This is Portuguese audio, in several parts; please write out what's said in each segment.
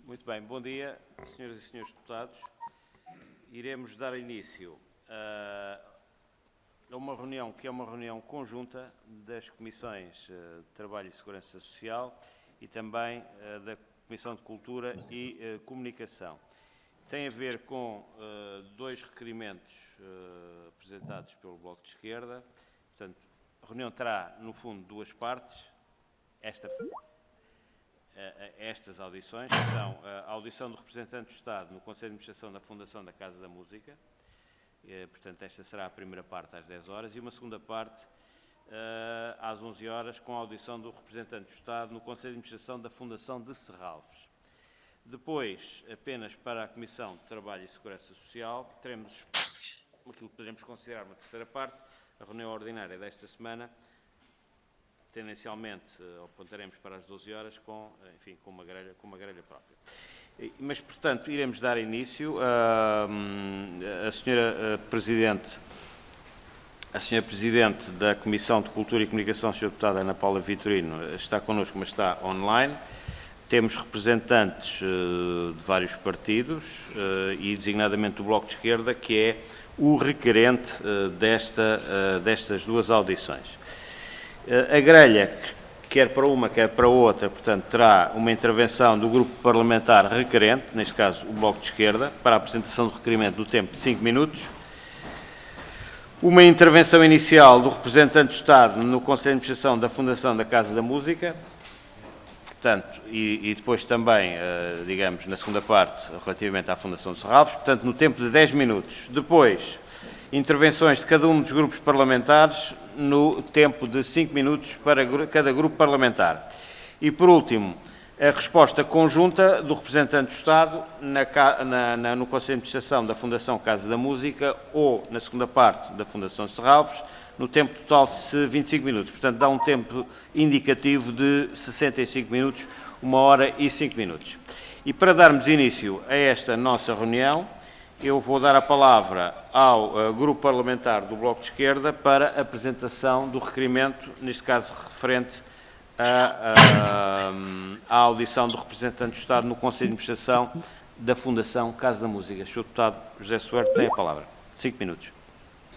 Muito bem, bom dia, senhoras e senhores deputados. Iremos dar início a uma reunião que é uma reunião conjunta das Comissões de Trabalho e Segurança Social e também da Comissão de Cultura e Comunicação. Tem a ver com dois requerimentos apresentados pelo Bloco de Esquerda. Portanto, a reunião terá, no fundo, duas partes. Estas audições, que são a audição do representante do Estado no Conselho de Administração da Fundação da Casa da Música, portanto, esta será a primeira parte às 10 horas, e uma segunda parte às 11 horas, com a audição do representante do Estado no Conselho de Administração da Fundação de Serralves. Depois, apenas para a Comissão de Trabalho e Segurança Social, teremos aquilo que poderemos considerar uma terceira parte, a reunião ordinária desta semana. Tendencialmente apontaremos para as 12 horas com uma grelha própria. Mas, portanto, iremos dar início. A senhora Presidente da Comissão de Cultura e Comunicação, a senhora deputada Ana Paula Vitorino, está connosco, mas está online. Temos representantes de vários partidos e, designadamente, do Bloco de Esquerda, que é o requerente destas duas audições. A grelha, quer para uma, quer para outra, portanto, terá uma intervenção do grupo parlamentar requerente, neste caso o Bloco de Esquerda, para a apresentação do requerimento do tempo de 5 minutos. Uma intervenção inicial do representante do Estado no Conselho de Administração da Fundação da Casa da Música, portanto, e depois também, digamos, na segunda parte, relativamente à Fundação de Serralves, portanto, no tempo de 10 minutos. Depois, intervenções de cada um dos grupos parlamentares no tempo de 5 minutos para cada grupo parlamentar. E, por último, a resposta conjunta do representante do Estado no Conselho de Administração da Fundação Casa da Música ou na segunda parte da Fundação Serralves, no tempo total de 25 minutos. Portanto, dá um tempo indicativo de 65 minutos, 1 hora e 5 minutos. E para darmos início a esta nossa reunião, eu vou dar a palavra ao grupo parlamentar do Bloco de Esquerda para a apresentação do requerimento, neste caso referente à audição do representante do Estado no Conselho de Administração da Fundação Casa da Música. Sr. Deputado José Soeiro tem a palavra. 5 minutos.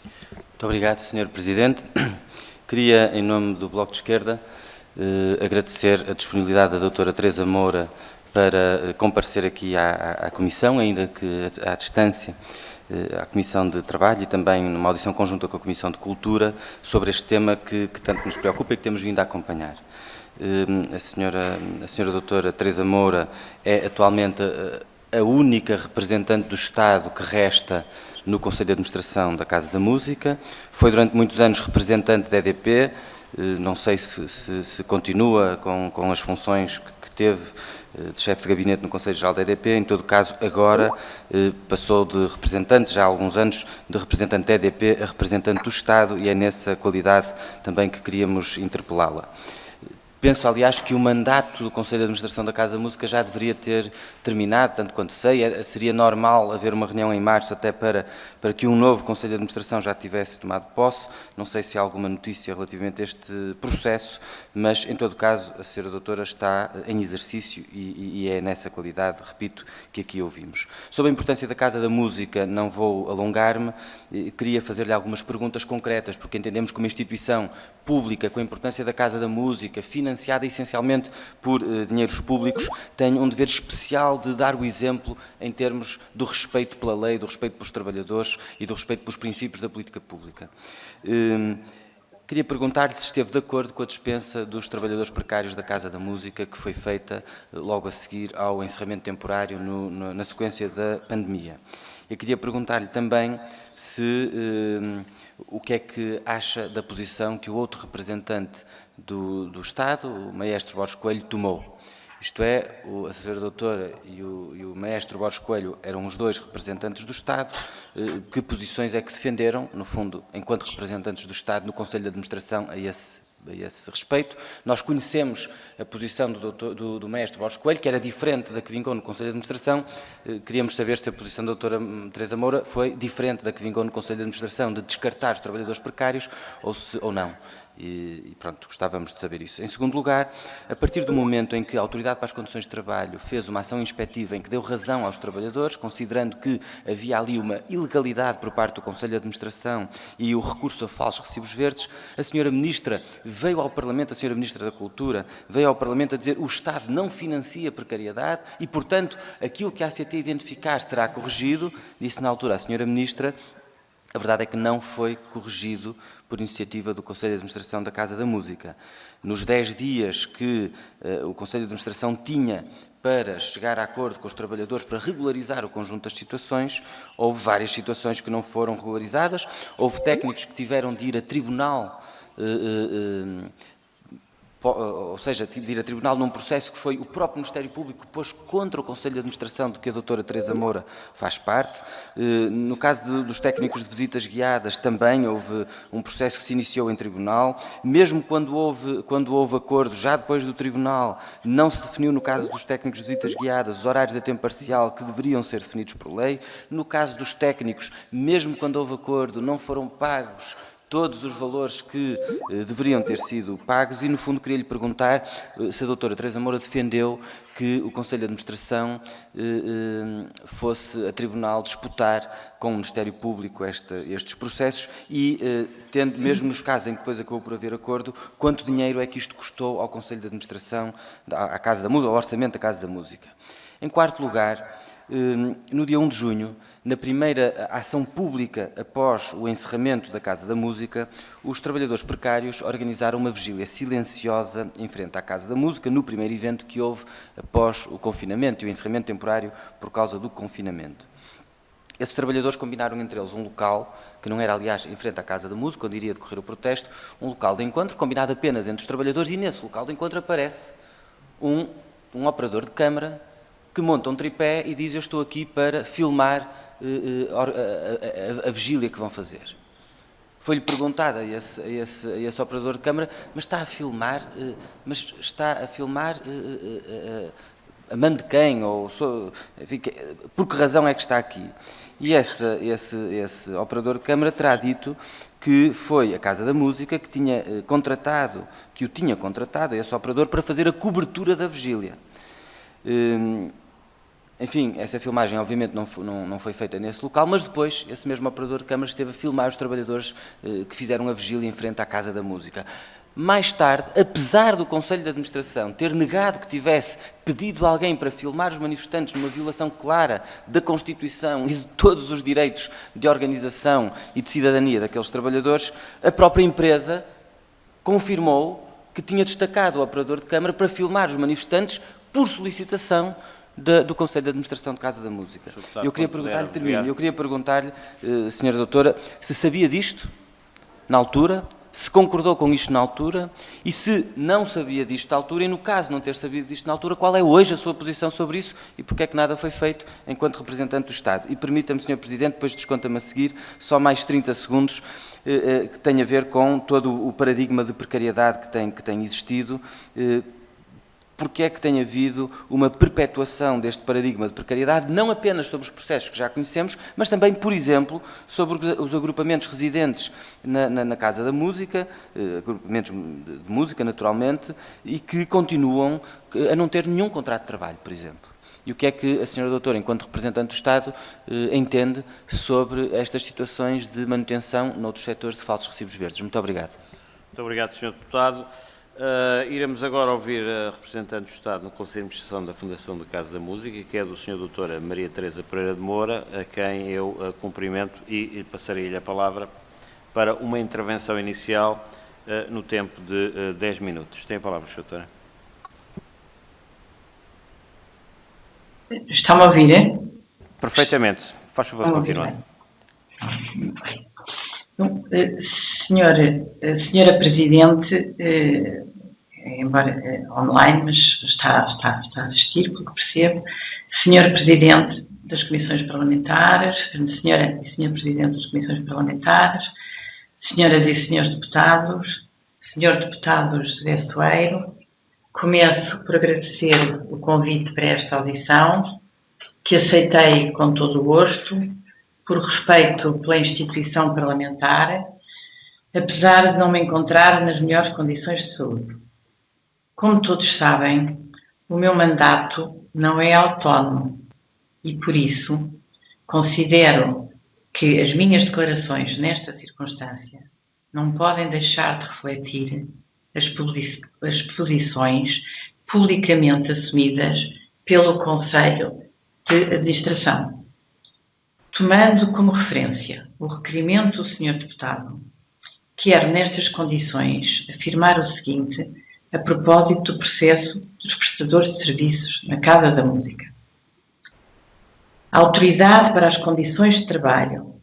Muito obrigado, Sr. Presidente. Queria, em nome do Bloco de Esquerda, agradecer a disponibilidade da doutora Teresa Moura para comparecer aqui à Comissão, ainda que à distância, à Comissão de Trabalho e também numa audição conjunta com a Comissão de Cultura sobre este tema que tanto nos preocupa e que temos vindo a acompanhar. A senhora doutora Teresa Moura é atualmente a única representante do Estado que resta no Conselho de Administração da Casa da Música, foi durante muitos anos representante da EDP, não sei se continua com as funções que teve de chefe de gabinete no Conselho Geral da EDP, em todo caso agora passou de representante, já há alguns anos, de representante da EDP a representante do Estado e é nessa qualidade também que queríamos interpelá-la. Penso, aliás, que o mandato do Conselho de Administração da Casa da Música já deveria ter terminado, tanto quanto sei. Seria normal haver uma reunião em março até para que um novo Conselho de Administração já tivesse tomado posse. Não sei se há alguma notícia relativamente a este processo, mas, em todo caso, a senhora doutora está em exercício e é nessa qualidade, repito, que aqui ouvimos. Sobre a importância da Casa da Música, não vou alongar-me. Queria fazer-lhe algumas perguntas concretas, porque entendemos que uma instituição pública com a importância da Casa da Música, financiada essencialmente por dinheiros públicos, tem um dever especial de dar o exemplo em termos do respeito pela lei, do respeito pelos trabalhadores e do respeito pelos princípios da política pública. Queria perguntar-lhe se esteve de acordo com a dispensa dos trabalhadores precários da Casa da Música, que foi feita logo a seguir ao encerramento temporário na sequência da pandemia. Eu queria perguntar-lhe também o que é que acha da posição que o outro representante do Estado, o maestro Borges Coelho, tomou. Isto é, a senhora doutora e o maestro Borges Coelho eram os dois representantes do Estado. Que posições é que defenderam, no fundo, enquanto representantes do Estado, no Conselho de Administração a esse respeito? Nós conhecemos a posição do maestro Borges Coelho, que era diferente da que vingou no Conselho de Administração. Queríamos saber se a posição da doutora Teresa Moura foi diferente da que vingou no Conselho de Administração, de descartar os trabalhadores precários ou não. E pronto, gostávamos de saber isso. Em segundo lugar, a partir do momento em que a Autoridade para as Condições de Trabalho fez uma ação inspectiva em que deu razão aos trabalhadores, considerando que havia ali uma ilegalidade por parte do Conselho de Administração e o recurso a falsos recibos verdes, a senhora Ministra veio ao Parlamento, a senhora Ministra da Cultura, veio ao Parlamento a dizer que o Estado não financia precariedade e, portanto, aquilo que a ACT identificar será corrigido, disse na altura a senhora Ministra. A verdade é que não foi corrigido por iniciativa do Conselho de Administração da Casa da Música. Nos 10 dias que o Conselho de Administração tinha para chegar a acordo com os trabalhadores para regularizar o conjunto das situações, houve várias situações que não foram regularizadas, houve técnicos que tiveram de ir a tribunal, ou seja, de ir a tribunal num processo que foi o próprio Ministério Público que pôs contra o Conselho de Administração de que a doutora Teresa Moura faz parte. No caso dos técnicos de visitas guiadas também houve um processo que se iniciou em tribunal. Mesmo quando houve acordo, já depois do tribunal, não se definiu no caso dos técnicos de visitas guiadas os horários a tempo parcial que deveriam ser definidos por lei. No caso dos técnicos, mesmo quando houve acordo, não foram pagos todos os valores que deveriam ter sido pagos e, no fundo, queria lhe perguntar se a doutora Teresa Moura defendeu que o Conselho de Administração fosse a tribunal disputar com o Ministério Público estes processos e, tendo, mesmo nos casos em que depois acabou por haver acordo, quanto dinheiro é que isto custou ao Conselho de Administração, à Casa da Música, ao orçamento da Casa da Música. Em quarto lugar, no dia 1 de junho, na primeira ação pública após o encerramento da Casa da Música, os trabalhadores precários organizaram uma vigília silenciosa em frente à Casa da Música, no primeiro evento que houve após o confinamento e o encerramento temporário por causa do confinamento. Esses trabalhadores combinaram entre eles um local, que não era, aliás, em frente à Casa da Música, onde iria decorrer o protesto, um local de encontro combinado apenas entre os trabalhadores, e nesse local de encontro aparece um operador de câmara que monta um tripé e diz: eu estou aqui para filmar a vigília que vão fazer. Foi-lhe perguntado a esse operador de câmara: mas está a filmar, a mão de quem? Enfim, por que razão é que está aqui? E esse operador de câmara terá dito que foi a Casa da Música que o tinha contratado, esse operador, para fazer a cobertura da vigília. Enfim, essa filmagem obviamente não foi feita nesse local, mas depois esse mesmo operador de câmara esteve a filmar os trabalhadores que fizeram a vigília em frente à Casa da Música. Mais tarde, apesar do Conselho de Administração ter negado que tivesse pedido a alguém para filmar os manifestantes numa violação clara da Constituição e de todos os direitos de organização e de cidadania daqueles trabalhadores, a própria empresa confirmou que tinha destacado o operador de câmara para filmar os manifestantes por solicitação do Conselho de Administração de Casa da Música. Eu queria perguntar-lhe, senhora doutora, se sabia disto na altura, se concordou com isto na altura e se não sabia disto na altura, e no caso de não ter sabido disto na altura, qual é hoje a sua posição sobre isso e porque é que nada foi feito enquanto representante do Estado. E permita-me, Sr. Presidente, depois desconta-me a seguir, só mais 30 segundos, que tem a ver com todo o paradigma de precariedade que tem existido. Porque é que tem havido uma perpetuação deste paradigma de precariedade, não apenas sobre os processos que já conhecemos, mas também, por exemplo, sobre os agrupamentos residentes na Casa da Música, agrupamentos de música, naturalmente, e que continuam a não ter nenhum contrato de trabalho, por exemplo. E o que é que a senhora doutora, enquanto representante do Estado, entende sobre estas situações de manutenção noutros setores de falsos recibos verdes? Muito obrigado. Muito obrigado, Sr. Deputado. Iremos agora ouvir a representante do Estado no Conselho de Administração da Fundação da Casa da Música, que é do Sr. Doutora Maria Teresa Pereira de Moura, a quem eu cumprimento e passarei-lhe a palavra para uma intervenção inicial no tempo de 10 minutos. Tem a palavra, Sra. Doutora. Está-me a ouvir, é? Perfeitamente. Faz favor de continuar. Senhora Presidente, embora online, mas está a assistir, pelo que percebo, Senhor Presidente das Comissões Parlamentares, Senhora e Senhor Presidente das Comissões Parlamentares, Senhoras e Senhores Deputados, Senhor Deputado José Soeiro, começo por agradecer o convite para esta audição, que aceitei com todo o gosto, por respeito pela instituição parlamentar, apesar de não me encontrar nas melhores condições de saúde. Como todos sabem, o meu mandato não é autónomo e, por isso, considero que as minhas declarações nesta circunstância não podem deixar de refletir as posições publicamente assumidas pelo Conselho de Administração. Tomando como referência o requerimento do Sr. Deputado, quero nestas condições afirmar o seguinte a propósito do processo dos prestadores de serviços na Casa da Música. A Autoridade para as Condições de Trabalho,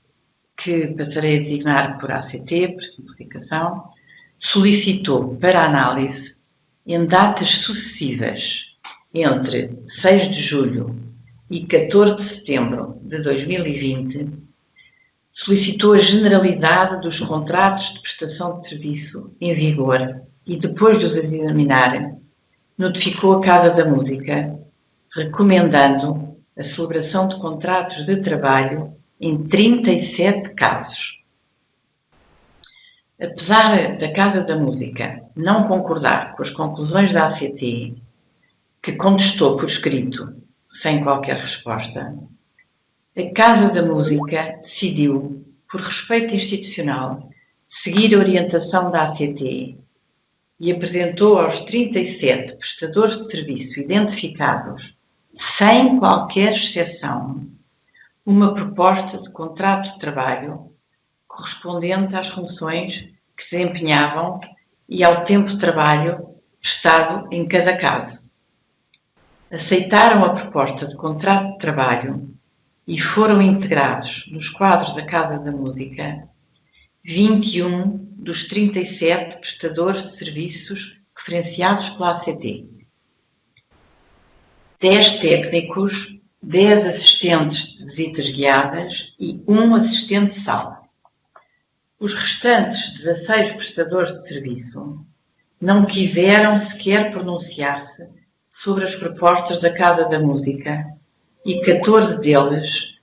que passarei a designar por ACT, por simplificação, solicitou para análise em datas sucessivas entre 6 de julho e 14 de setembro de 2020, solicitou a generalidade dos contratos de prestação de serviço em vigor e, depois de os examinar, notificou a Casa da Música, recomendando a celebração de contratos de trabalho em 37 casos. Apesar da Casa da Música não concordar com as conclusões da ACT, que contestou por escrito, sem qualquer resposta, a Casa da Música decidiu, por respeito institucional, seguir a orientação da ACT e apresentou aos 37 prestadores de serviço identificados, sem qualquer exceção, uma proposta de contrato de trabalho correspondente às funções que desempenhavam e ao tempo de trabalho prestado em cada caso. Aceitaram a proposta de contrato de trabalho e foram integrados nos quadros da Casa da Música 21 dos 37 prestadores de serviços referenciados pela ACT. 10 técnicos, 10 assistentes de visitas guiadas e 1 assistente de sala. Os restantes 16 prestadores de serviço não quiseram sequer pronunciar-se sobre as propostas da Casa da Música e 14 deles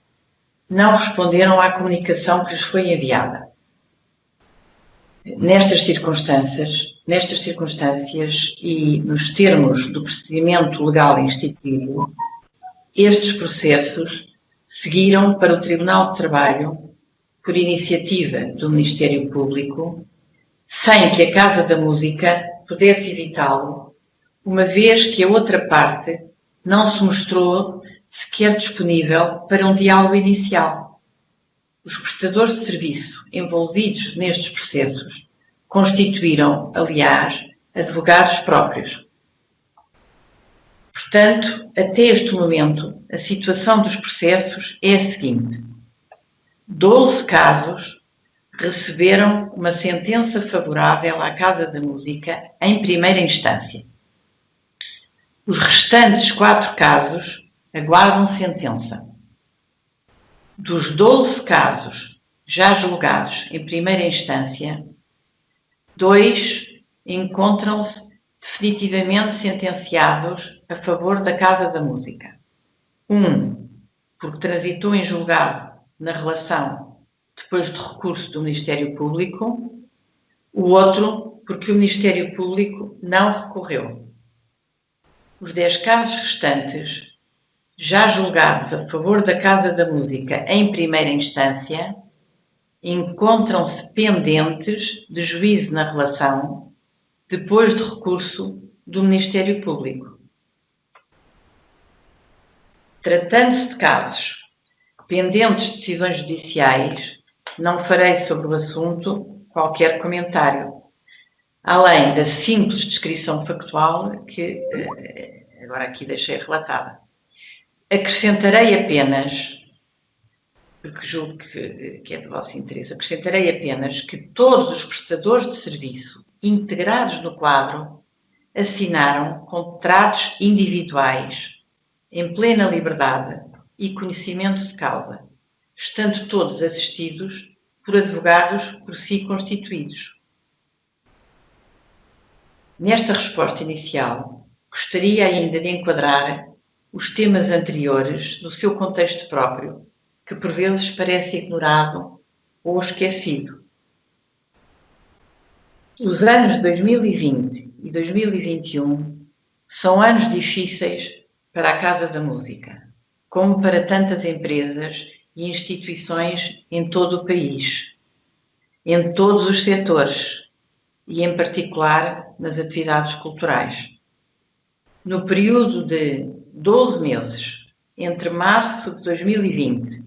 não responderam à comunicação que lhes foi enviada. Nestas circunstâncias e nos termos do procedimento legal instituído, estes processos seguiram para o Tribunal de Trabalho por iniciativa do Ministério Público, sem que a Casa da Música pudesse evitá-lo, uma vez que a outra parte não se mostrou sequer disponível para um diálogo inicial. Os prestadores de serviço envolvidos nestes processos constituíram, aliás, advogados próprios. Portanto, até este momento, a situação dos processos é a seguinte: 12 casos receberam uma sentença favorável à Casa da Música em primeira instância. Os restantes 4 casos aguardam sentença. Dos 12 casos já julgados em primeira instância, 2 encontram-se definitivamente sentenciados a favor da Casa da Música. Um, porque transitou em julgado na relação depois de recurso do Ministério Público, o outro porque o Ministério Público não recorreu. Os 10 casos restantes, já julgados a favor da Casa da Música em primeira instância, encontram-se pendentes de juízo na relação depois de recurso do Ministério Público. Tratando-se de casos pendentes de decisões judiciais, não farei sobre o assunto qualquer comentário, além da simples descrição factual que agora aqui deixei relatada. Acrescentarei apenas, porque julgo que é de vosso interesse, acrescentarei apenas que todos os prestadores de serviço integrados no quadro assinaram contratos individuais em plena liberdade e conhecimento de causa, estando todos assistidos por advogados por si constituídos. Nesta resposta inicial, gostaria ainda de enquadrar os temas anteriores no seu contexto próprio, que por vezes parece ignorado ou esquecido. Os anos de 2020 e 2021 são anos difíceis para a Casa da Música, como para tantas empresas e instituições em todo o país, em todos os setores e, em particular, nas atividades culturais. No período de 12 meses, entre março de 2020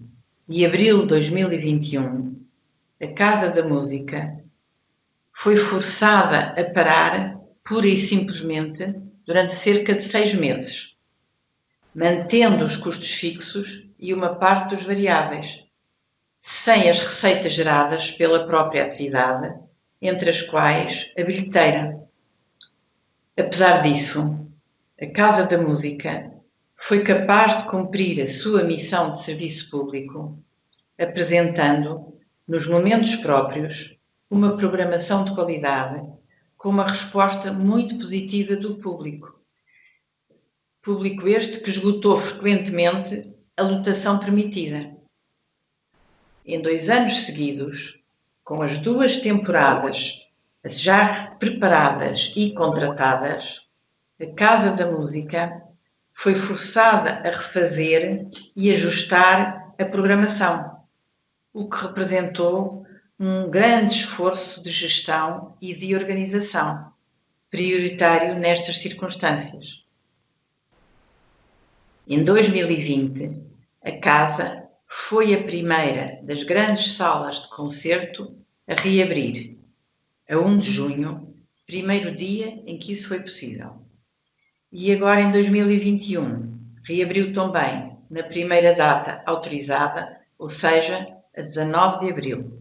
e abril de 2021, a Casa da Música foi forçada a parar, pura e simplesmente, durante cerca de 6 meses, mantendo os custos fixos e uma parte dos variáveis, sem as receitas geradas pela própria atividade, entre as quais a bilheteira. Apesar disso, a Casa da Música foi capaz de cumprir a sua missão de serviço público, apresentando, nos momentos próprios, uma programação de qualidade com uma resposta muito positiva do público. Público este que esgotou frequentemente a lotação permitida. Em 2 anos seguidos, com as 2 temporadas já preparadas e contratadas, a Casa da Música foi forçada a refazer e ajustar a programação, o que representou um grande esforço de gestão e de organização, prioritário nestas circunstâncias. Em 2020, a Casa foi a primeira das grandes salas de concerto a reabrir, a 1 de junho, primeiro dia em que isso foi possível. E agora, em 2021, reabriu também na primeira data autorizada, ou seja, a 19 de abril.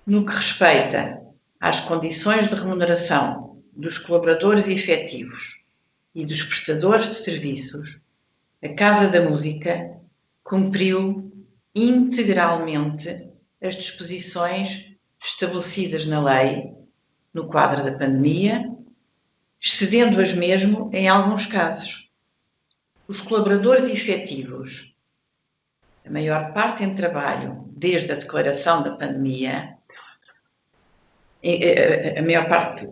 No que respeita às condições de remuneração dos colaboradores efetivos e dos prestadores de serviços, a Casa da Música cumpriu integralmente as disposições estabelecidas na lei, no quadro da pandemia, excedendo-as mesmo em alguns casos. Os colaboradores efetivos, a maior parte em trabalho desde a declaração da pandemia, a maior parte,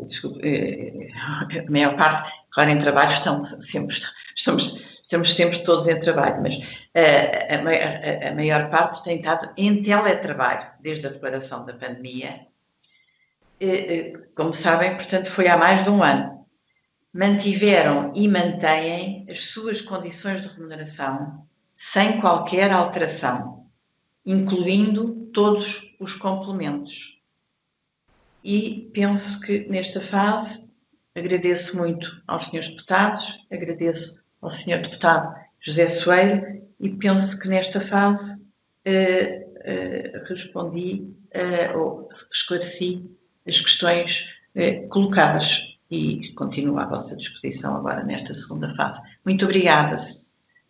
claro, em trabalho estamos sempre todos em trabalho, mas a maior parte tem estado em teletrabalho desde a declaração da pandemia. Como sabem, portanto, foi há mais de 1 ano. Mantiveram e mantêm as suas condições de remuneração sem qualquer alteração, incluindo todos os complementos. E penso que nesta fase agradeço muito aos senhores deputados, agradeço ao senhor deputado José Soeiro e penso que nesta fase respondi ou esclareci as questões colocadas e continuo à vossa disposição agora nesta segunda fase. Muito obrigada,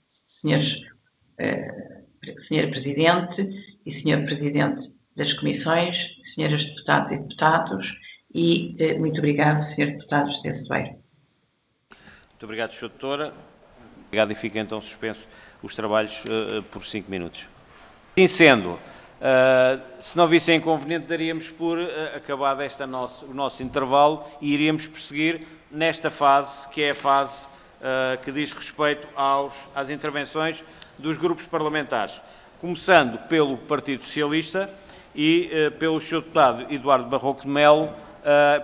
senhora Presidente e senhor Presidente das Comissões, senhoras deputadas e deputados, e muito obrigado, senhor Deputado José Soeiro. Muito obrigado, Sra. Doutora. Obrigado e fica então suspenso os trabalhos por 5 minutos. Assim sendo, se não vissem inconveniente, daríamos por acabado o nosso intervalo e iríamos prosseguir nesta fase, que é a fase que diz respeito às intervenções dos grupos parlamentares, começando pelo Partido Socialista e pelo Sr. Deputado Eduardo Barroco de Melo,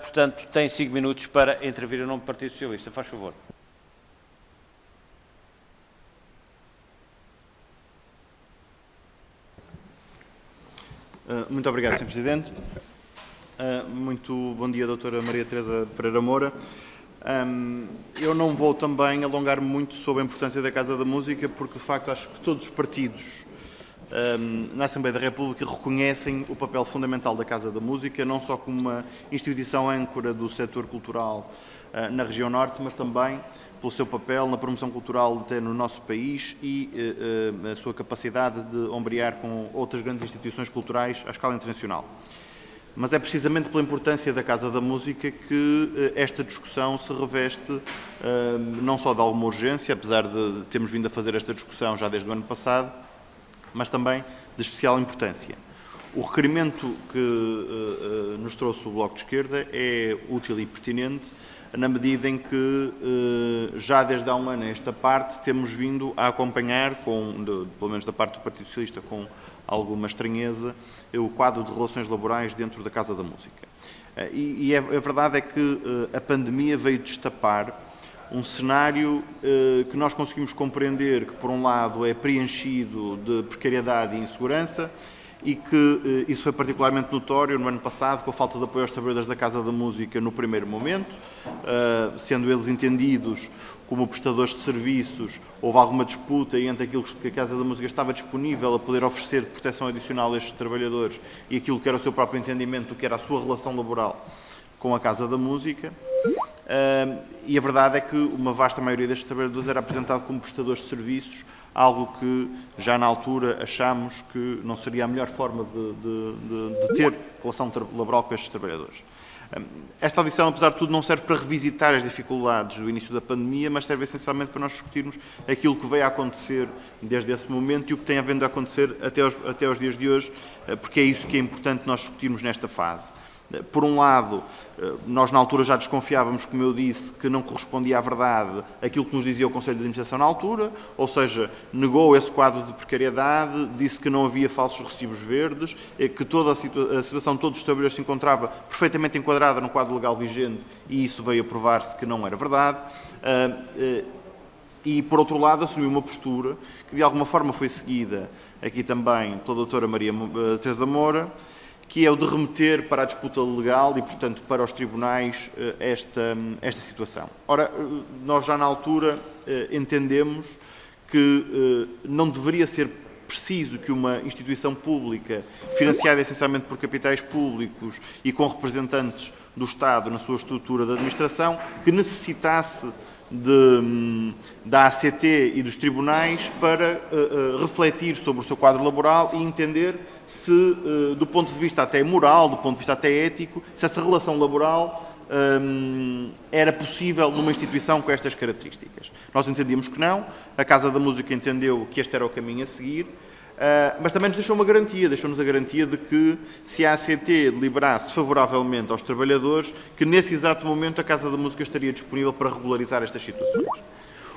portanto, tem 5 minutos para intervir em nome do Partido Socialista. Faz favor. Muito obrigado, Sr. Presidente. Muito bom dia, doutora Maria Teresa Pereira Moura. Eu não vou também alongar-me muito sobre a importância da Casa da Música, porque, de facto, acho que todos os partidos na Assembleia da República reconhecem o papel fundamental da Casa da Música, não só como uma instituição âncora do setor cultural na região norte, mas também pelo seu papel na promoção cultural até no nosso país e a sua capacidade de ombrear com outras grandes instituições culturais à escala internacional. Mas é precisamente pela importância da Casa da Música que esta discussão se reveste não só de alguma urgência, apesar de termos vindo a fazer esta discussão já desde o ano passado, mas também de especial importância. O requerimento que nos trouxe o Bloco de Esquerda é útil e pertinente, na medida em que, já desde há um ano a esta parte, temos vindo a acompanhar, pelo menos da parte do Partido Socialista, com alguma estranheza, o quadro de relações laborais dentro da Casa da Música. E a verdade é que a pandemia veio destapar um cenário que nós conseguimos compreender que, por um lado, é preenchido de precariedade e insegurança, e que isso foi particularmente notório no ano passado, com a falta de apoio aos trabalhadores da Casa da Música no primeiro momento, sendo eles entendidos como prestadores de serviços. Houve alguma disputa entre aquilo que a Casa da Música estava disponível a poder oferecer de proteção adicional a estes trabalhadores e aquilo que era o seu próprio entendimento, que era a sua relação laboral com a Casa da Música. E a verdade é que uma vasta maioria destes trabalhadores era apresentado como prestadores de serviços, algo que já na altura achámos que não seria a melhor forma de ter relação laboral com estes trabalhadores. Esta audição, apesar de tudo, não serve para revisitar as dificuldades do início da pandemia, mas serve essencialmente para nós discutirmos aquilo que veio a acontecer desde esse momento e o que tem vindo a acontecer até aos dias de hoje, porque é isso que é importante nós discutirmos nesta fase. Por um lado, nós na altura já desconfiávamos, como eu disse, que não correspondia à verdade aquilo que nos dizia o Conselho de Administração na altura, ou seja, negou esse quadro de precariedade, disse que não havia falsos recibos verdes, que toda a situação de todos os trabalhadores se encontrava perfeitamente enquadrada no quadro legal vigente, e isso veio a provar-se que não era verdade. E, por outro lado, assumiu uma postura que de alguma forma foi seguida aqui também pela doutora Maria Teresa Moura, que é o de remeter para a disputa legal e, portanto, para os tribunais esta situação. Ora, nós já na altura entendemos que não deveria ser preciso que uma instituição pública, financiada essencialmente por capitais públicos e com representantes do Estado na sua estrutura de administração, que necessitasse da ACT e dos tribunais para refletir sobre o seu quadro laboral e entender se, do ponto de vista até moral, do ponto de vista até ético, se essa relação laboral era possível numa instituição com estas características. Nós entendíamos que não, a Casa da Música entendeu que este era o caminho a seguir, mas também nos deixou-nos a garantia de que, se a ACT deliberasse favoravelmente aos trabalhadores, que nesse exato momento a Casa da Música estaria disponível para regularizar estas situações.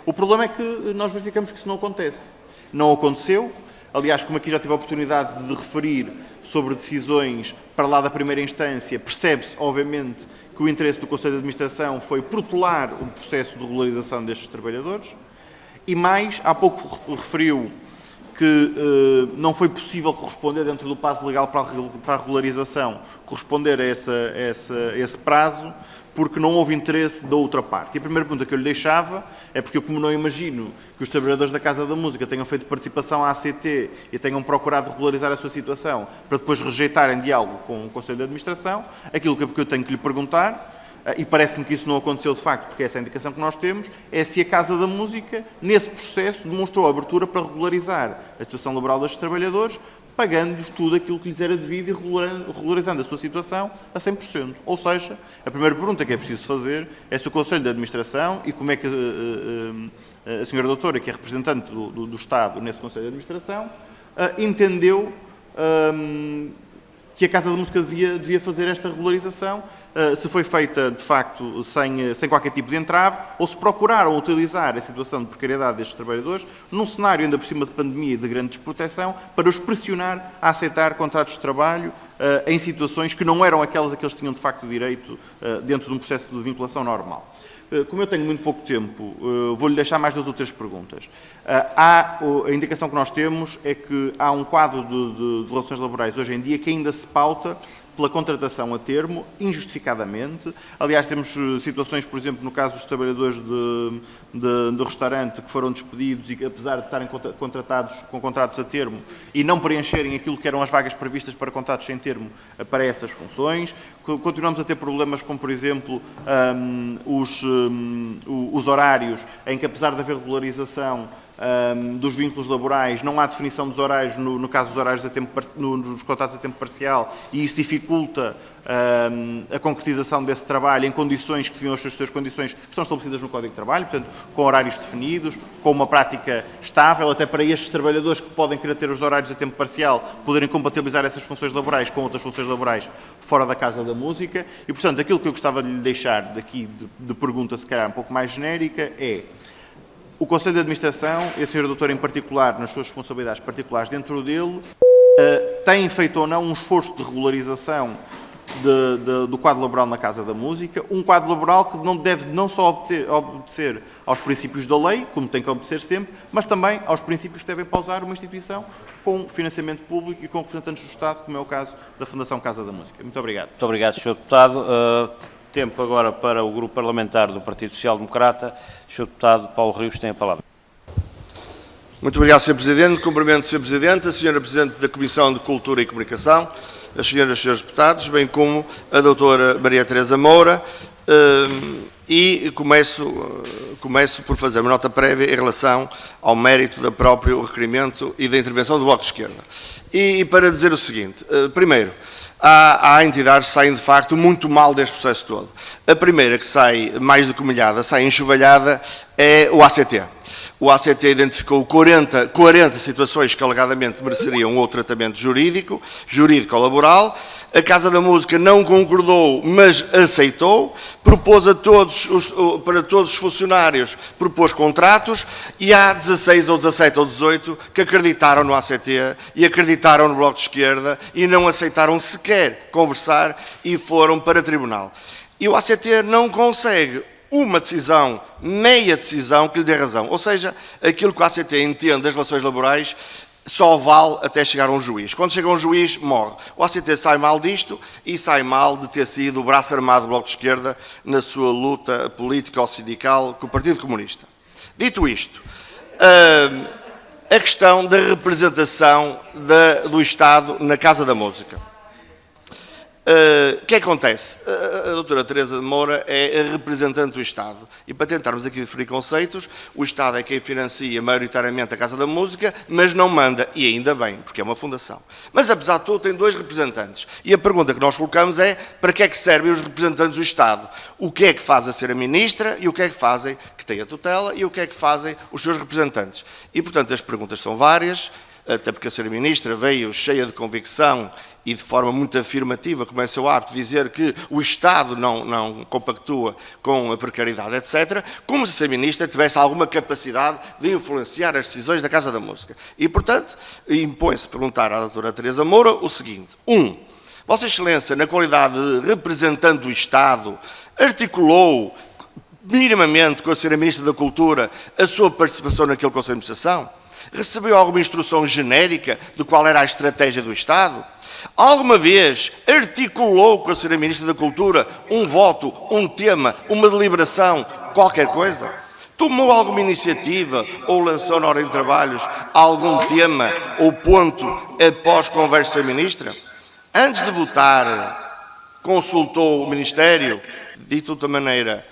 O problema é que nós verificamos que isso não acontece. Não aconteceu. Aliás, como aqui já tive a oportunidade de referir sobre decisões para lá da primeira instância, percebe-se, obviamente, que o interesse do Conselho de Administração foi protelar o processo de regularização destes trabalhadores. E mais, há pouco referiu que não foi possível corresponder, dentro do prazo legal para a regularização, corresponder a esse prazo, porque não houve interesse da outra parte. E a primeira pergunta que eu lhe deixava é porque eu, como não imagino que os trabalhadores da Casa da Música tenham feito participação à ACT e tenham procurado regularizar a sua situação para depois rejeitarem diálogo com o Conselho de Administração, aquilo que eu tenho que lhe perguntar, e parece-me que isso não aconteceu de facto, porque essa é a indicação que nós temos, é se a Casa da Música, nesse processo, demonstrou abertura para regularizar a situação laboral destes trabalhadores, pagando-lhes tudo aquilo que lhes era devido e regularizando a sua situação a 100%. Ou seja, a primeira pergunta que é preciso fazer é se o Conselho de Administração, e como é que a senhora doutora, que é representante do Estado nesse Conselho de Administração, entendeu que a Casa da Música devia fazer esta regularização, se foi feita, de facto, sem qualquer tipo de entrave, ou se procuraram utilizar a situação de precariedade destes trabalhadores, num cenário ainda por cima de pandemia e de grande desproteção, para os pressionar a aceitar contratos de trabalho em situações que não eram aquelas a que eles tinham, de facto, direito dentro de um processo de vinculação normal. Como eu tenho muito pouco tempo, vou-lhe deixar mais 2 ou 3 perguntas. A indicação que nós temos é que há um quadro de relações laborais hoje em dia que ainda se pauta pela contratação a termo, injustificadamente. Aliás, temos situações, por exemplo, no caso dos trabalhadores de restaurante que foram despedidos e que, apesar de estarem contratados com contratos a termo e não preencherem aquilo que eram as vagas previstas para contratos sem termo para essas funções. Continuamos a ter problemas como, por exemplo, os horários, em que, apesar de haver regularização, dos vínculos laborais, não há definição dos horários, no caso dos horários nos contratos a tempo parcial, e isso dificulta a concretização desse trabalho em condições que deviam ser as suas condições que estão estabelecidas no Código de Trabalho, portanto, com horários definidos, com uma prática estável, até para estes trabalhadores que podem querer ter os horários a tempo parcial, poderem compatibilizar essas funções laborais com outras funções laborais fora da Casa da Música. E, portanto, aquilo que eu gostava de lhe deixar daqui de pergunta, se calhar um pouco mais genérica, é: o Conselho de Administração, e a Sra. Doutora em particular, nas suas responsabilidades particulares dentro dele, têm feito ou não um esforço de regularização do quadro laboral na Casa da Música, um quadro laboral que não deve não só obedecer aos princípios da lei, como tem que obedecer sempre, mas também aos princípios que devem pausar uma instituição com financiamento público e com representantes do Estado, como é o caso da Fundação Casa da Música. Muito obrigado. Muito obrigado, Sr. Deputado. Tempo agora para o Grupo Parlamentar do Partido Social Democrata. Sr. Deputado Paulo Rios tem a palavra. Muito obrigado, Sr. Presidente. Cumprimento o Sr. Presidente, a Sra. Presidente da Comissão de Cultura e Comunicação, as senhoras e senhores deputados, bem como a doutora Maria Teresa Moura, e começo por fazer uma nota prévia em relação ao mérito do próprio requerimento e da intervenção do Bloco de Esquerda. E para dizer o seguinte: primeiro, há entidades que saem de facto muito mal deste processo todo. A primeira que sai mais do que humilhada, sai enxovalhada, é o ACT. O ACT identificou 40 situações que alegadamente mereceriam um outro tratamento jurídico-laboral. A Casa da Música não concordou, mas aceitou. Propôs para todos os funcionários, propôs contratos, e há 16 ou 17 ou 18 que acreditaram no ACT e acreditaram no Bloco de Esquerda e não aceitaram sequer conversar e foram para tribunal. E o ACT não consegue uma decisão, meia decisão, que lhe dê razão. Ou seja, aquilo que o ACT entende das relações laborais só vale até chegar a um juiz. Quando chega a um juiz, morre. O ACT sai mal disto e sai mal de ter sido o braço armado do Bloco de Esquerda na sua luta política ou sindical com o Partido Comunista. Dito isto, a questão da representação do Estado na Casa da Música. O que acontece? A doutora Teresa Moura é a representante do Estado e, para tentarmos aqui definir conceitos, o Estado é quem financia maioritariamente a Casa da Música, mas não manda, e ainda bem, porque é uma fundação. Mas, apesar de tudo, tem dois representantes. E a pergunta que nós colocamos é: para que é que servem os representantes do Estado? O que é que faz a Sra. Ministra e o que é que fazem, que tem a tutela, e o que é que fazem os seus representantes? E, portanto, as perguntas são várias, até porque a Sra. Ministra veio cheia de convicção e de forma muito afirmativa, como é seu hábito, dizer que o Estado não compactua com a precariedade, etc., como se a Ministra tivesse alguma capacidade de influenciar as decisões da Casa da Música. E, portanto, impõe-se perguntar à doutora Teresa Moura o seguinte: Vossa Excelência, na qualidade de representante do Estado, articulou minimamente com a Sra. Ministra da Cultura a sua participação naquele Conselho de Administração? Recebeu alguma instrução genérica de qual era a estratégia do Estado? Alguma vez articulou com a Sra. Ministra da Cultura um voto, um tema, uma deliberação, qualquer coisa? Tomou alguma iniciativa ou lançou na ordem de trabalhos algum tema ou ponto após conversa com a Ministra? Antes de votar, consultou o Ministério? Dito de outra maneira,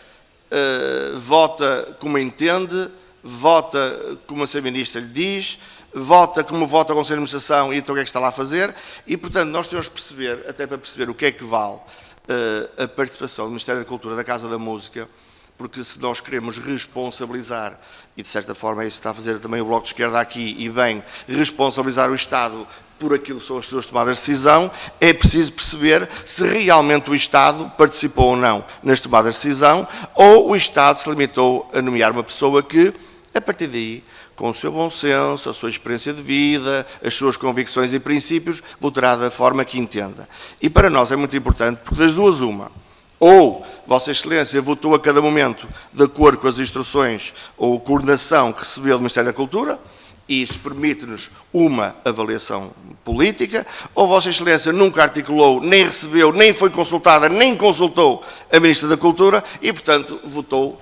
vota como entende, vota como a Sra. Ministra lhe diz, vota como vota o Conselho de Administração, e então o que é que está lá a fazer? E, portanto, nós temos que perceber, até para perceber o que é que vale a participação do Ministério da Cultura, da Casa da Música, porque se nós queremos responsabilizar, e de certa forma é isso que está a fazer também o Bloco de Esquerda aqui, e bem, responsabilizar o Estado por aquilo que são as suas tomadas de decisão, é preciso perceber se realmente o Estado participou ou não nas tomadas de decisão, ou o Estado se limitou a nomear uma pessoa que, a partir daí, com o seu bom senso, a sua experiência de vida, as suas convicções e princípios, votará da forma que entenda. E para nós é muito importante, porque das duas uma: ou Vossa Excelência votou a cada momento de acordo com as instruções ou coordenação que recebeu do Ministério da Cultura, e isso permite-nos uma avaliação política, ou Vossa Excelência nunca articulou, nem recebeu, nem foi consultada, nem consultou a Ministra da Cultura e, portanto, votou,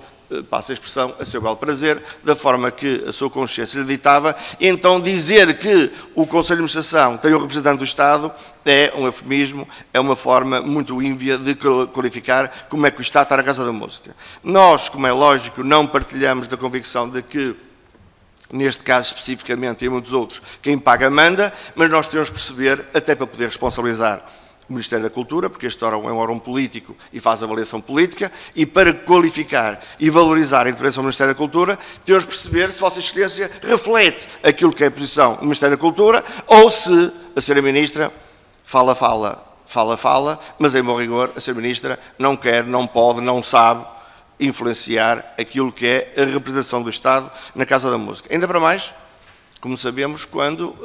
passa a expressão, a seu belo prazer, da forma que a sua consciência lhe ditava. E então dizer que o Conselho de Administração tem um representante do Estado é um eufemismo, é uma forma muito ínvia de qualificar como é que o Estado está na Casa da Música. Nós, como é lógico, não partilhamos da convicção de que neste caso especificamente e em muitos outros, quem paga manda, mas nós temos que perceber, até para poder responsabilizar o Ministério da Cultura, porque este órgão é um órgão político e faz avaliação política, e para qualificar e valorizar a intervenção do Ministério da Cultura, temos que perceber se Vossa Excelência reflete aquilo que é a posição do Ministério da Cultura, ou se a Sra. Ministra fala, mas em bom rigor a Sra. Ministra não quer, não pode, não sabe influenciar aquilo que é a representação do Estado na Casa da Música. Ainda para mais, como sabemos, quando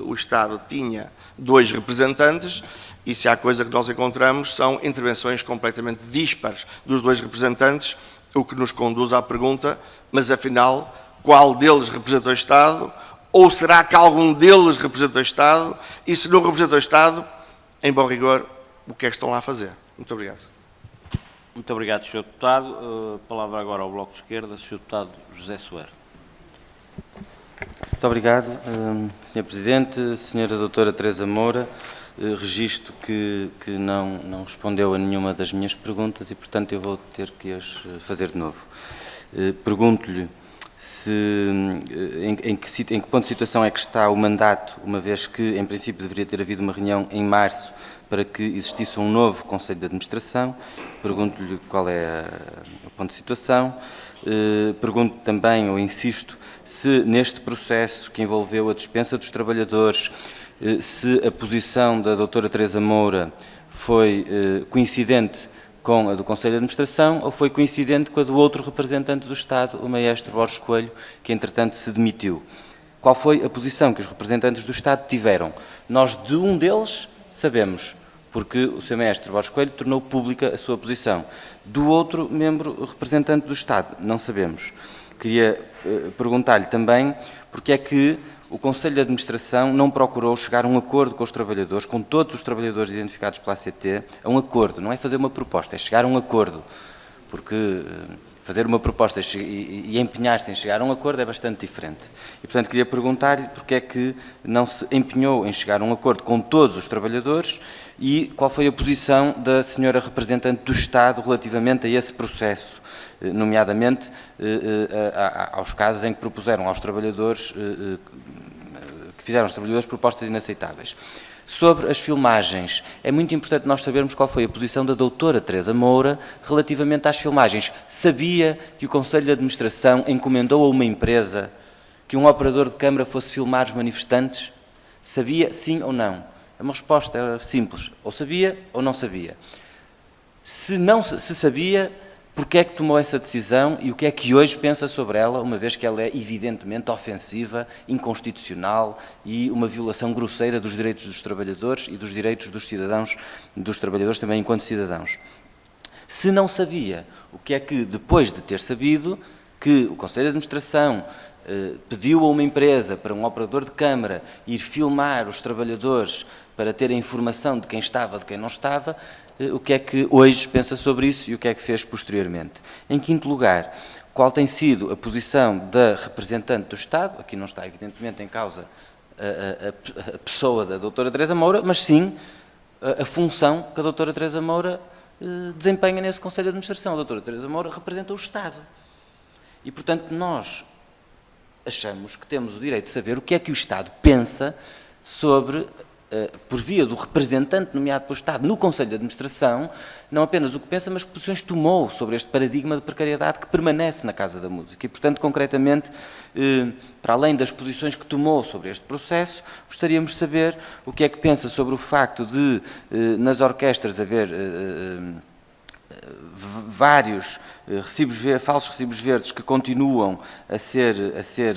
o Estado tinha 2 representantes, e se há coisa que nós encontramos são intervenções completamente díspares dos 2 representantes, o que nos conduz à pergunta, mas afinal, qual deles representa o Estado? Ou será que algum deles representa o Estado? E se não representa o Estado, em bom rigor, o que é que estão lá a fazer? Muito obrigado. Muito obrigado, Sr. Deputado. Palavra agora ao Bloco de Esquerda, Sr. Deputado José Soeiro. Muito obrigado, Sr. Presidente. Senhora Doutora Teresa Moura, registro que não respondeu a nenhuma das minhas perguntas e, portanto, eu vou ter que as fazer de novo. Pergunto-lhe em que ponto de situação é que está o mandato, uma vez que, em princípio, deveria ter havido uma reunião em março para que existisse um novo Conselho de Administração. Pergunto-lhe qual é o ponto de situação. Pergunto também, ou insisto, se neste processo que envolveu a dispensa dos trabalhadores, se a posição da doutora Teresa Moura foi coincidente com a do Conselho de Administração ou foi coincidente com a do outro representante do Estado, o maestro Borges Coelho, que entretanto se demitiu. Qual foi a posição que os representantes do Estado tiveram? Nós de um deles sabemos, porque o Sr. Maestro Borges Coelho tornou pública a sua posição. Do outro membro representante do Estado, não sabemos. Queria perguntar-lhe também porque é que o Conselho de Administração não procurou chegar a um acordo com os trabalhadores, com todos os trabalhadores identificados pela ACT, a um acordo. Não é fazer uma proposta, é chegar a um acordo. Porque fazer uma proposta e empenhar-se em chegar a um acordo é bastante diferente. E, portanto, queria perguntar-lhe porque é que não se empenhou em chegar a um acordo com todos os trabalhadores e qual foi a posição da senhora representante do Estado relativamente a esse processo, nomeadamente aos casos em que propuseram aos trabalhadores, que fizeram aos trabalhadores propostas inaceitáveis. Sobre as filmagens, é muito importante nós sabermos qual foi a posição da doutora Teresa Moura relativamente às filmagens. Sabia que o Conselho de Administração encomendou a uma empresa que um operador de câmara fosse filmar os manifestantes? Sabia, sim ou não? É uma resposta simples, ou sabia ou não sabia. Se sabia, porque é que tomou essa decisão e o que é que hoje pensa sobre ela, uma vez que ela é evidentemente ofensiva, inconstitucional e uma violação grosseira dos direitos dos trabalhadores e dos direitos dos cidadãos, dos trabalhadores também enquanto cidadãos. Se não sabia, o que é que, depois de ter sabido que o Conselho de Administração pediu a uma empresa, para um operador de câmara, ir filmar os trabalhadores para ter a informação de quem estava, de quem não estava, o que é que hoje pensa sobre isso e o que é que fez posteriormente. Em quinto lugar, qual tem sido a posição da representante do Estado, aqui não está evidentemente em causa a pessoa da doutora Teresa Moura, mas sim a função que a doutora Teresa Moura desempenha nesse Conselho de Administração. A doutora Teresa Moura representa o Estado. E, portanto, nós achamos que temos o direito de saber o que é que o Estado pensa sobre, por via do representante nomeado pelo Estado no Conselho de Administração, não apenas o que pensa, mas que posições tomou sobre este paradigma de precariedade que permanece na Casa da Música. E, portanto, concretamente, para além das posições que tomou sobre este processo, gostaríamos de saber o que é que pensa sobre o facto de, nas orquestras, haver vários falsos recibos verdes que continuam a ser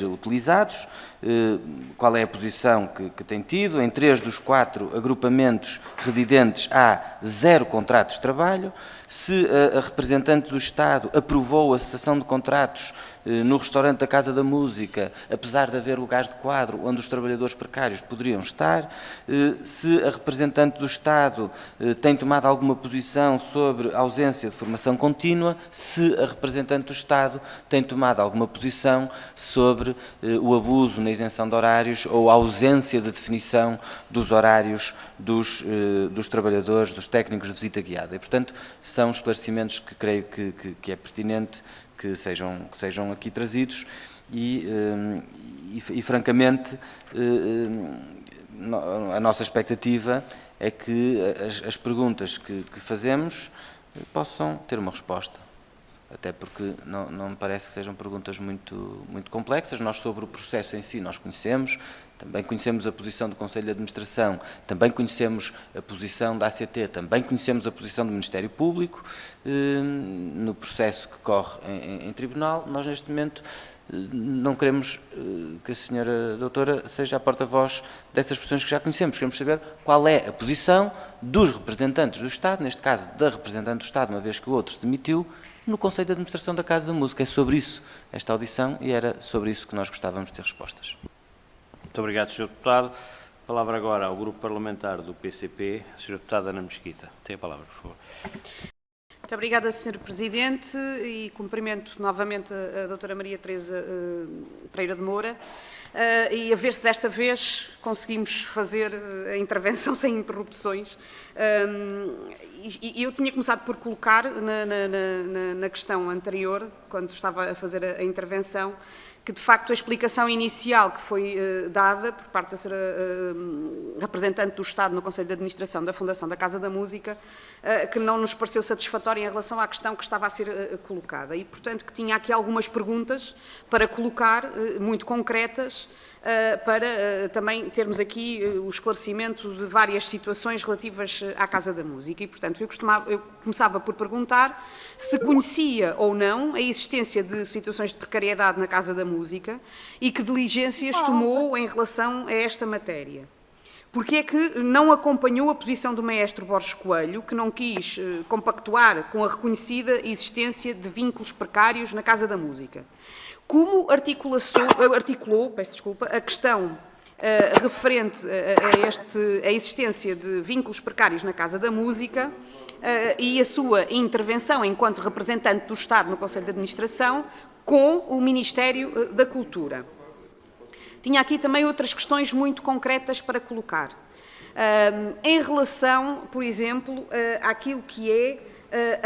utilizados, qual é a posição que tem tido. Em 3 dos 4 agrupamentos residentes há 0 contratos de trabalho. Se a representante do Estado aprovou a cessação de contratos no restaurante da Casa da Música, apesar de haver lugares de quadro onde os trabalhadores precários poderiam estar, se a representante do Estado tem tomado alguma posição sobre a ausência de formação contínua, se a representante do Estado tem tomado alguma posição sobre o abuso na isenção de horários ou a ausência de definição dos horários dos trabalhadores, dos técnicos de visita guiada. E, portanto, são esclarecimentos que creio que é pertinente que sejam aqui trazidos e e francamente, a nossa expectativa é que as perguntas que fazemos possam ter uma resposta. Até porque não me parece que sejam perguntas muito complexas. Nós, sobre o processo em si, nós conhecemos, também conhecemos a posição do Conselho de Administração, também conhecemos a posição da ACT, também conhecemos a posição do Ministério Público no processo que corre em tribunal. Nós, neste momento, não queremos que a senhora doutora seja a porta-voz dessas posições que já conhecemos. Queremos saber qual é a posição dos representantes do Estado, neste caso da representante do Estado, uma vez que o outro se demitiu, no Conselho de Administração da Casa da Música. É sobre isso esta audição e era sobre isso que nós gostávamos de ter respostas. Muito obrigado, Sr. Deputado. A palavra agora ao Grupo Parlamentar do PCP, a Sra. Deputada Ana Mesquita. Tem a palavra, por favor. Muito obrigada, Sr. Presidente, e cumprimento novamente a doutora Maria Teresa Pereira de Moura, e a ver se desta vez conseguimos fazer a intervenção sem interrupções. Eu tinha começado por colocar na questão anterior, quando estava a fazer a intervenção, que de facto a explicação inicial que foi dada por parte da senhora representante do Estado no Conselho de Administração da Fundação da Casa da Música, que não nos pareceu satisfatória em relação à questão que estava a ser colocada. E, portanto, que tinha aqui algumas perguntas para colocar, muito concretas, para também termos aqui o esclarecimento de várias situações relativas à Casa da Música. E, portanto, eu começava por perguntar se conhecia ou não a existência de situações de precariedade na Casa da Música e que diligências tomou em relação a esta matéria. Porque é que não acompanhou a posição do maestro Borges Coelho, que não quis compactuar com a reconhecida existência de vínculos precários na Casa da Música? Como articulou a questão referente a existência de vínculos precários na Casa da Música e a sua intervenção enquanto representante do Estado no Conselho de Administração com o Ministério da Cultura? Tinha aqui também outras questões muito concretas para colocar. Em relação, por exemplo, àquilo que é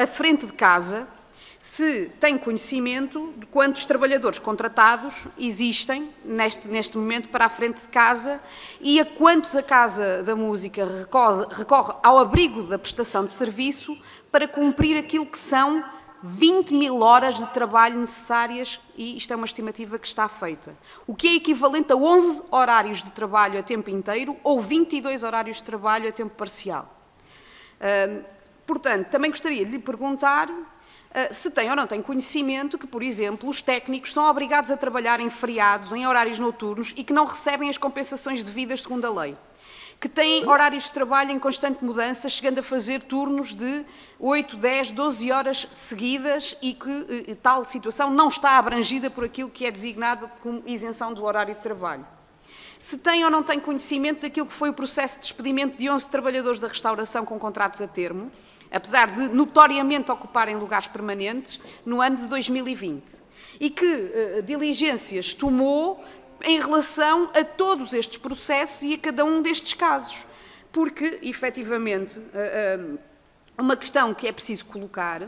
a frente de casa, se tem conhecimento de quantos trabalhadores contratados existem neste momento para a frente de casa e a quantos a Casa da Música recorre ao abrigo da prestação de serviço para cumprir aquilo que são 20.000 horas de trabalho necessárias, e isto é uma estimativa que está feita, o que é equivalente a 11 horários de trabalho a tempo inteiro ou 22 horários de trabalho a tempo parcial. Portanto, também gostaria de lhe perguntar se tem ou não tem conhecimento que, por exemplo, os técnicos são obrigados a trabalhar em feriados, em horários noturnos e que não recebem as compensações devidas segundo a lei. Que têm horários de trabalho em constante mudança, chegando a fazer turnos de 8, 10, 12 horas seguidas e que tal situação não está abrangida por aquilo que é designado como isenção do horário de trabalho. Se tem ou não tem conhecimento daquilo que foi o processo de despedimento de 11 trabalhadores da restauração com contratos a termo, apesar de notoriamente ocuparem lugares permanentes, no ano de 2020. E que diligências tomou em relação a todos estes processos e a cada um destes casos. Porque, efetivamente, uma questão que é preciso colocar,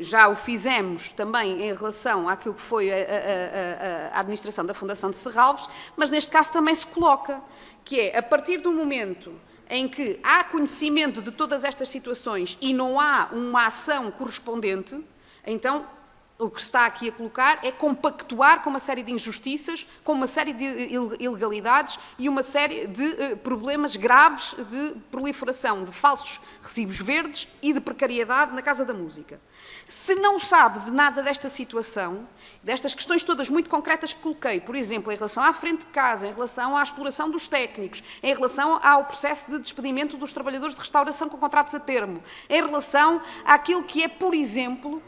já o fizemos também em relação àquilo que foi a administração da Fundação de Serralves, mas neste caso também se coloca, que é, a partir do momento em que há conhecimento de todas estas situações e não há uma ação correspondente, então o que se está aqui a colocar é compactuar com uma série de injustiças, com uma série de ilegalidades e uma série de problemas graves de proliferação de falsos recibos verdes e de precariedade na Casa da Música. Se não sabe de nada desta situação, destas questões todas muito concretas que coloquei, por exemplo, em relação à frente de casa, em relação à exploração dos técnicos, em relação ao processo de despedimento dos trabalhadores de restauração com contratos a termo, em relação àquilo que é, por exemplo,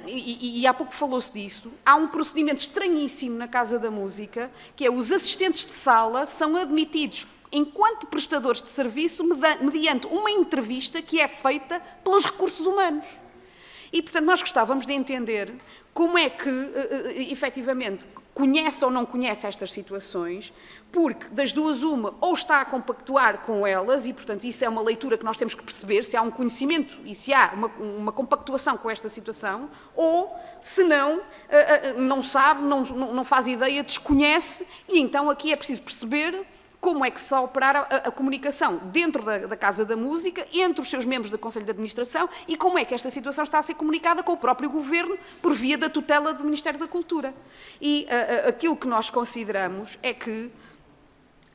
e há pouco falou-se disso, há um procedimento estranhíssimo na Casa da Música, que é os assistentes de sala são admitidos enquanto prestadores de serviço mediante uma entrevista que é feita pelos recursos humanos. E, portanto, nós gostávamos de entender como é que, efetivamente, conhece ou não conhece estas situações, porque das duas uma, ou está a compactuar com elas, e portanto isso é uma leitura que nós temos que perceber, se há um conhecimento e se há uma compactuação com esta situação, ou se não, não sabe, não faz ideia, desconhece, e então aqui é preciso perceber como é que se vai operar a comunicação dentro da Casa da Música, entre os seus membros do Conselho de Administração, e como é que esta situação está a ser comunicada com o próprio Governo por via da tutela do Ministério da Cultura. E aquilo que nós consideramos é que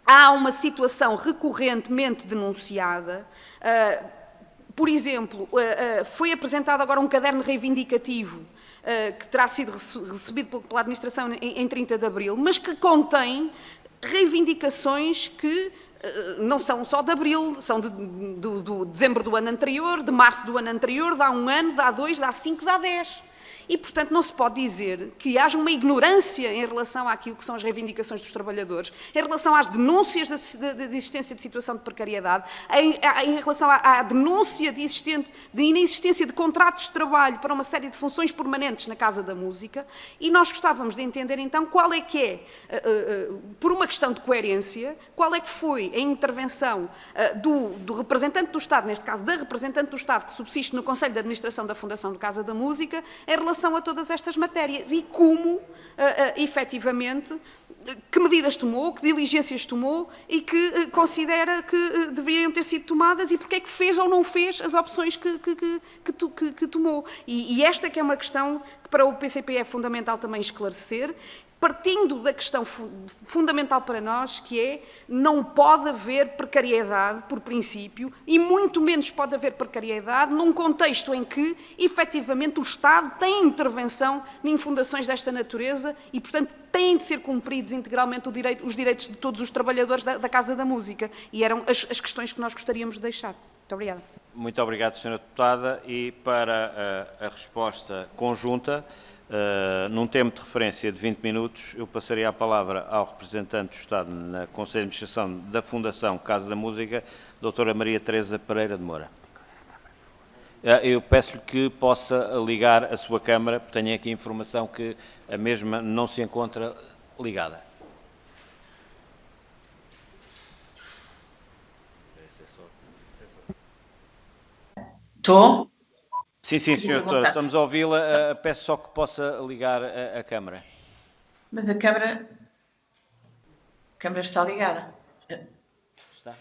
há uma situação recorrentemente denunciada. Por exemplo, foi apresentado agora um caderno reivindicativo que terá sido recebido pela administração em 30 de abril, mas que contém reivindicações que não são só de abril, são de dezembro do ano anterior, de março do ano anterior, de há um ano, de há 2, de há 5, de há 10. E, portanto, não se pode dizer que haja uma ignorância em relação àquilo que são as reivindicações dos trabalhadores, em relação às denúncias de existência de situação de precariedade, em relação à denúncia de inexistência de contratos de trabalho para uma série de funções permanentes na Casa da Música, e nós gostávamos de entender, então, qual é que é, por uma questão de coerência, qual é que foi a intervenção do representante do Estado, neste caso da representante do Estado, que subsiste no Conselho de Administração da Fundação de Casa da Música, em relação a todas estas matérias e como, efetivamente, que medidas tomou, que diligências tomou e que considera que deveriam ter sido tomadas e porque é que fez ou não fez as opções que tomou. E esta que é uma questão que para o PCP é fundamental também esclarecer, partindo da questão fundamental para nós, que é, não pode haver precariedade, por princípio, e muito menos pode haver precariedade num contexto em que, efetivamente, o Estado tem intervenção em fundações desta natureza e, portanto, têm de ser cumpridos integralmente os direitos de todos os trabalhadores da Casa da Música. E eram as questões que nós gostaríamos de deixar. Muito obrigada. Muito obrigado, Sra. Deputada. E para a resposta conjunta, num tempo de referência de 20 minutos, eu passaria a palavra ao representante do Estado na Conselho de Administração da Fundação Casa da Música, doutora Maria Teresa Pereira de Moura. Eu peço-lhe que possa ligar a sua câmara, porque tenho aqui informação que a mesma não se encontra ligada. Estou? Sim, senhor, doutora, estamos a ouvi-la. Peço só que possa ligar a câmara. Mas a câmara está ligada. Está?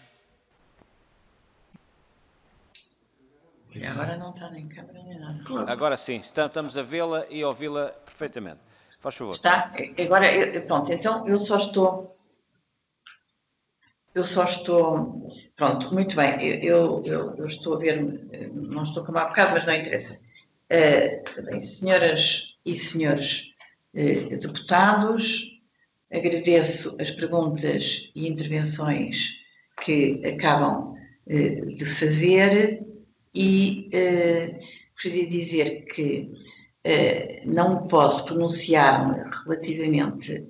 E agora não está nem câmara nem nada. Agora sim, estamos a vê-la e ouvi-la perfeitamente. Faz favor. Está? Agora, pronto, então eu só estou... Pronto, muito bem, eu estou a ver, não estou como há bocado, mas não interessa. Bem, senhoras e senhores deputados, agradeço as perguntas e intervenções que acabam de fazer e gostaria de dizer que não posso pronunciar-me relativamente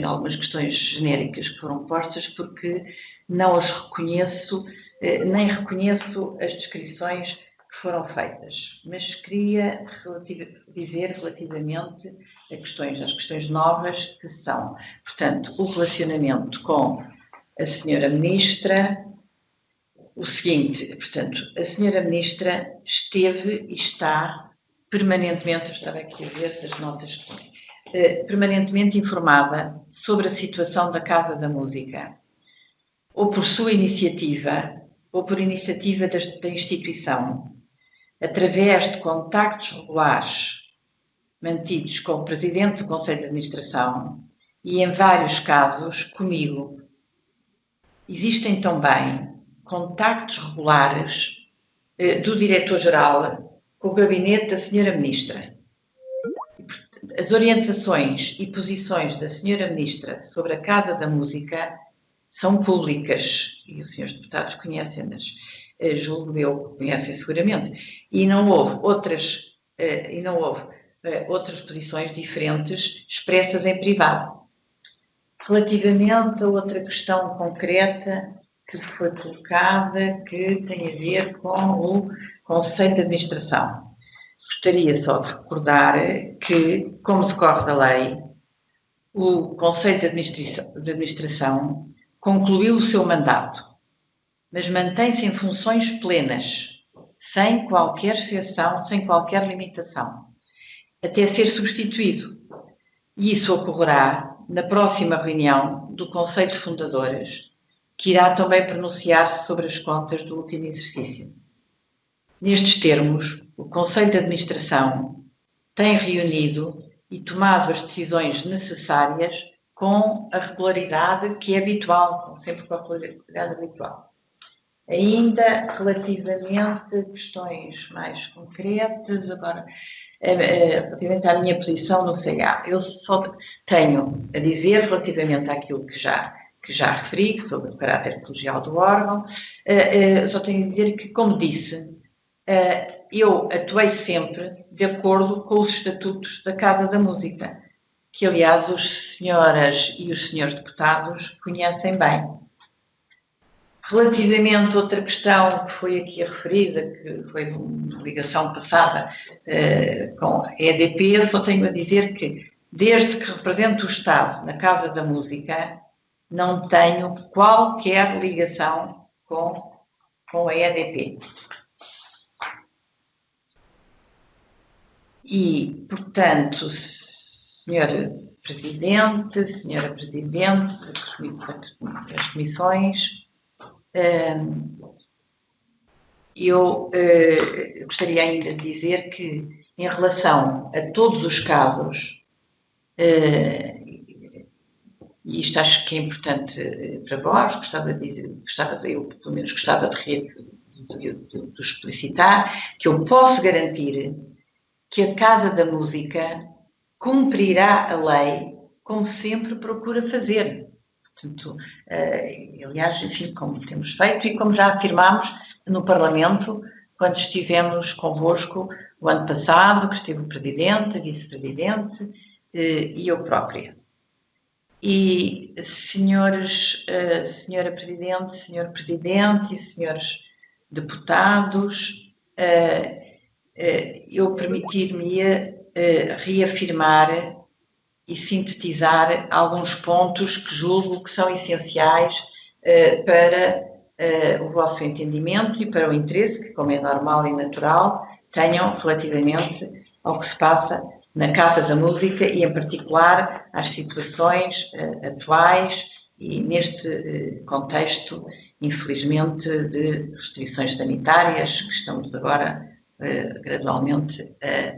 a algumas questões genéricas que foram postas, porque não as reconheço, nem reconheço as descrições que foram feitas. Mas queria dizer relativamente às questões novas que são, portanto, o relacionamento com a senhora Ministra. O seguinte, portanto, a senhora Ministra esteve e está permanentemente, eu estava aqui a ver as notas, permanentemente informada sobre a situação da Casa da Música, ou por sua iniciativa, ou por iniciativa da instituição, através de contactos regulares mantidos com o Presidente do Conselho de Administração e, em vários casos, comigo. Existem também contactos regulares do Diretor-Geral com o gabinete da Sra. Ministra. As orientações e posições da Sra. Ministra sobre a Casa da Música são públicas, e os senhores deputados conhecem-nas, julgo eu que conhecem seguramente, e não houve outras posições diferentes expressas em privado. Relativamente a outra questão concreta que foi colocada, que tem a ver com o Conselho de Administração. Gostaria só de recordar que, como decorre da lei, O Conselho de Administração concluiu o seu mandato, mas mantém-se em funções plenas, sem qualquer exceção, sem qualquer limitação, até ser substituído. E isso ocorrerá na próxima reunião do Conselho de Fundadoras, que irá também pronunciar-se sobre as contas do último exercício. Nestes termos, o Conselho de Administração tem reunido e tomado as decisões necessárias com a regularidade que é habitual, sempre com a regularidade habitual. Ainda relativamente a questões mais concretas, agora, relativamente à minha posição no CA, eu só tenho a dizer, relativamente àquilo que já referi, sobre o caráter colegial do órgão, só tenho a dizer que, como disse, eu atuei sempre de acordo com os estatutos da Casa da Música, que, aliás, as senhoras e os senhores deputados conhecem bem. Relativamente a outra questão que foi aqui referida, que foi de uma ligação passada com a EDP, eu só tenho a dizer que, desde que represento o Estado na Casa da Música, não tenho qualquer ligação com a EDP. E, portanto, Senhora Presidente das Comissões, eu gostaria ainda de dizer que, em relação a todos os casos, e isto acho que é importante para vós, eu pelo menos gostava de explicitar, que eu posso garantir que a Casa da Música cumprirá a lei, como sempre procura fazer. Portanto, aliás, enfim, como temos feito e como já afirmámos no Parlamento, quando estivemos convosco o ano passado, que esteve o Presidente, a Vice-Presidente e eu própria. E, Senhora Presidente, Senhor Presidente e senhores deputados, eu permitir-me-ia reafirmar e sintetizar alguns pontos que julgo que são essenciais para o vosso entendimento e para o interesse que, como é normal e natural, tenham relativamente ao que se passa na Casa da Música e, em particular, às situações atuais e neste contexto, infelizmente, de restrições sanitárias que estamos agora gradualmente a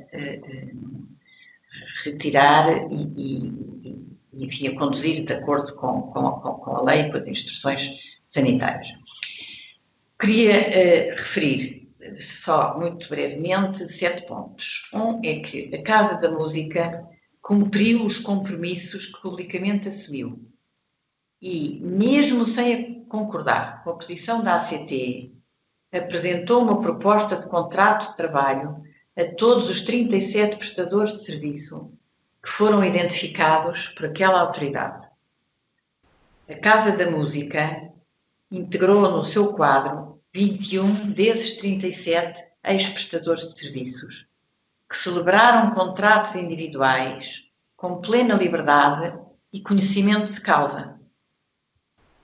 retirar e, enfim, a conduzir de acordo com a lei e com as instruções sanitárias. Queria referir só muito brevemente 7 pontos. Um é que a Casa da Música cumpriu os compromissos que publicamente assumiu e, mesmo sem concordar com a posição da ACT, apresentou uma proposta de contrato de trabalho a todos os 37 prestadores de serviço que foram identificados por aquela autoridade. A Casa da Música integrou no seu quadro 21 desses 37 ex-prestadores de serviços, que celebraram contratos individuais com plena liberdade e conhecimento de causa.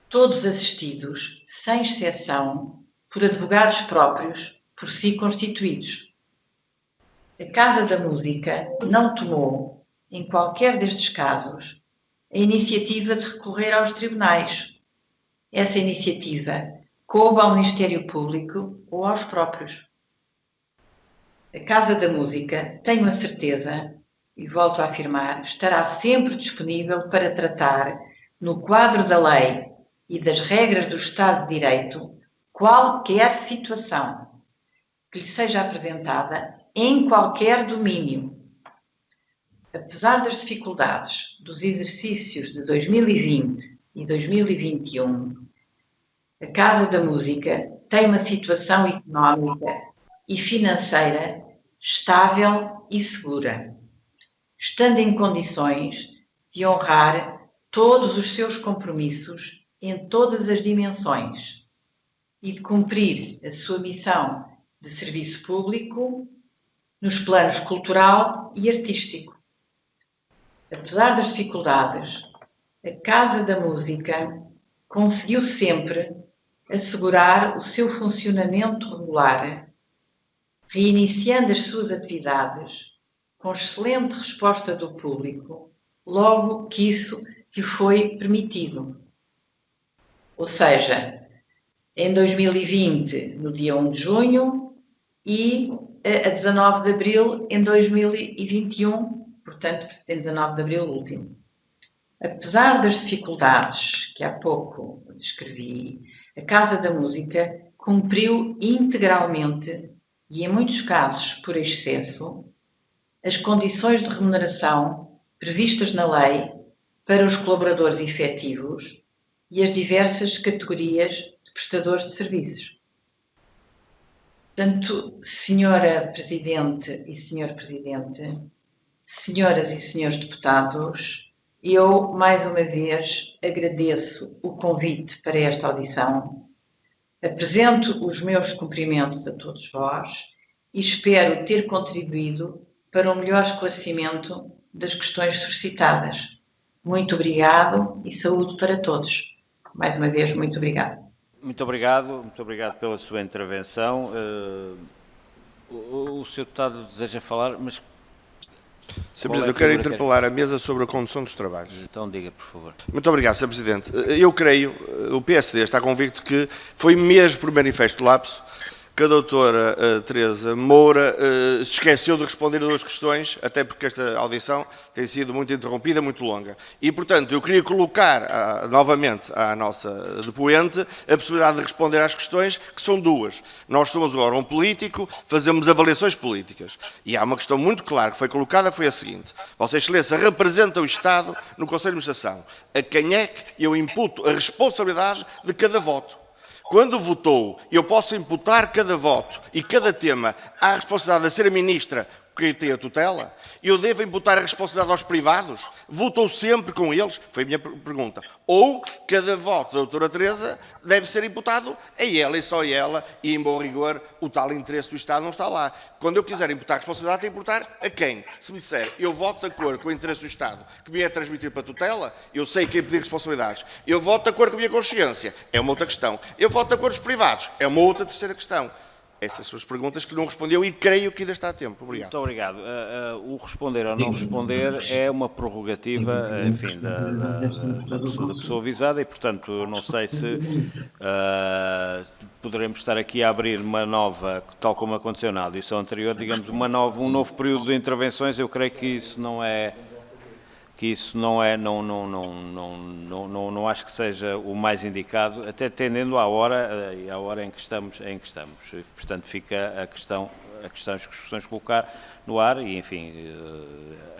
Todos assistidos, sem exceção, por advogados próprios, por si constituídos. A Casa da Música não tomou, em qualquer destes casos, a iniciativa de recorrer aos tribunais. Essa iniciativa coube ao Ministério Público ou aos próprios. A Casa da Música, tenho a certeza, e volto a afirmar, estará sempre disponível para tratar, no quadro da lei e das regras do Estado de Direito, qualquer situação que lhe seja apresentada em qualquer domínio. Apesar das dificuldades dos exercícios de 2020 e 2021, a Casa da Música tem uma situação económica e financeira estável e segura, estando em condições de honrar todos os seus compromissos em todas as dimensões e de cumprir a sua missão de serviço público nos planos cultural e artístico. Apesar das dificuldades, a Casa da Música conseguiu sempre assegurar o seu funcionamento regular, reiniciando as suas atividades com excelente resposta do público, logo que isso lhe foi permitido. Ou seja, em 2020, no dia 1 de junho, e a 19 de abril em 2021, portanto, em 19 de abril último. Apesar das dificuldades que há pouco descrevi, a Casa da Música cumpriu integralmente, e em muitos casos por excesso, as condições de remuneração previstas na lei para os colaboradores efetivos e as diversas categorias de prestadores de serviços. Portanto, Senhora Presidente e Senhor Presidente, senhoras e senhores deputados, eu, mais uma vez, agradeço o convite para esta audição, apresento os meus cumprimentos a todos vós e espero ter contribuído para um melhor esclarecimento das questões suscitadas. Muito obrigado e saúde para todos. Mais uma vez, muito obrigado. Muito obrigado pela sua intervenção. O Sr. Deputado deseja falar, mas... Sr. Presidente, eu quero interpelar a mesa sobre a condução dos trabalhos. Então diga, por favor. Muito obrigado, Sr. Presidente. Eu creio, o PSD está convicto que foi mesmo por manifesto lapso que a doutora Teresa Moura se esqueceu de responder a duas questões, até porque esta audição tem sido muito interrompida, muito longa. E, portanto, eu queria colocar novamente à nossa depoente a possibilidade de responder às questões, que são duas. Nós somos um órgão político, fazemos avaliações políticas. E há uma questão muito clara que foi colocada, foi a seguinte. Vossa Excelência representa o Estado no Conselho de Administração. A quem é que eu imputo a responsabilidade de cada voto? Quando votou, eu posso imputar cada voto e cada tema à responsabilidade de ser a ministra que tem a tutela? Eu devo imputar a responsabilidade aos privados? Votou sempre com eles? Foi a minha pergunta. Ou cada voto da doutora Teresa deve ser imputado a ela e só a ela, e em bom rigor o tal interesse do Estado não está lá. Quando eu quiser imputar a responsabilidade, tenho que imputar a quem? Se me disser, eu voto de acordo com o interesse do Estado que me é transmitido para a tutela, eu sei quem pedir responsabilidades. Eu voto de acordo com a minha consciência, é uma outra questão. Eu voto de acordo com os privados, é uma outra terceira questão. Essas são as perguntas que não respondeu e creio que ainda está a tempo. Obrigado. Muito obrigado. O responder ou não responder é uma prerrogativa, enfim, da pessoa avisada e, portanto, eu não sei se poderemos estar aqui a abrir uma nova, tal como aconteceu na audição anterior, digamos, um novo período de intervenções. Eu creio que isso não acho que seja o mais indicado, até tendendo à hora em que estamos. Portanto, fica as questões colocar no ar e, enfim,